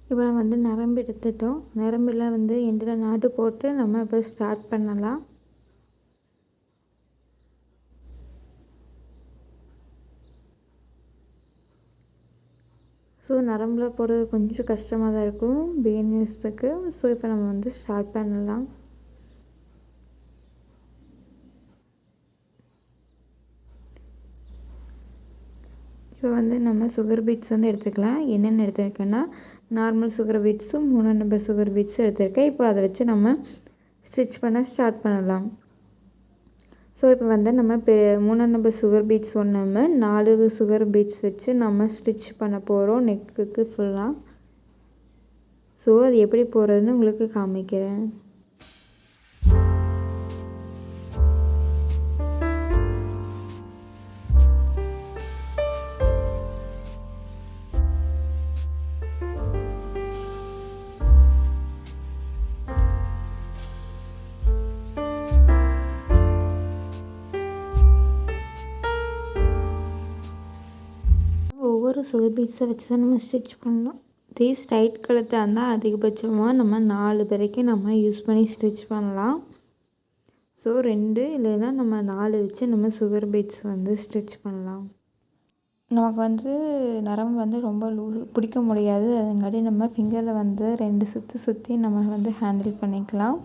இப்போ நம்ம வந்து நரம்பு எடுத்துட்டோம். நரம்பில் வந்து எண்டில் நாட்டு போட்டு நம்ம இப்போ ஸ்டார்ட் பண்ணலாம். ஸோ நரம்பில் போடுறது கொஞ்சம் கஷ்டமாக தான் இருக்கும் பிகினர்ஸுக்கு. ஸோ இப்போ நம்ம வந்து ஸ்டார்ட் பண்ணலாம். இப்போ வந்து நம்ம சுகர் பீட்ஸ் வந்து எடுத்துக்கலாம். என்னென்ன எடுத்துருக்கேன்னா நார்மல் சுகர் பீட்ஸும் 3 நம்பர் சுகர் பீட்ஸும் எடுத்துருக்கேன். இப்போ அதை வச்சு நம்ம ஸ்டிச் பண்ண ஸ்டார்ட் பண்ணலாம். ஸோ இப்போ வந்து நம்ம 3 நம்பர் சுகர் பீட்ஸ் ஒன்று 4 சுகர் பீட்ஸ் வச்சு நம்ம ஸ்டிச் பண்ண போகிறோம் நெக்குக்கு ஃபுல்லாக. ஸோ அது எப்படி போகிறதுன்னு உங்களுக்கு காமிக்கிறேன். ஒவ்வொரு சுகர் பீட்ஸை வச்சு தான் நம்ம ஸ்டிச் பண்ணணும். இதே ஸ்ட்ரைட் கழுத்தாக இருந்தால் அதிகபட்சமாக நம்ம 4 வரைக்கும் நம்ம யூஸ் பண்ணி ஸ்டிச் பண்ணலாம். ஸோ 2 இல்லைன்னா நம்ம 4 வச்சு நம்ம சுகர் பீட்ஸ் வந்து ஸ்டிச் பண்ணலாம். நமக்கு வந்து நரம்பு வந்து ரொம்ப பிடிக்க முடியாது. அதுங்காட்டி நம்ம ஃபிங்கரில் வந்து 2 சுற்றி நம்ம வந்து ஹேண்டில் பண்ணிக்கலாம்.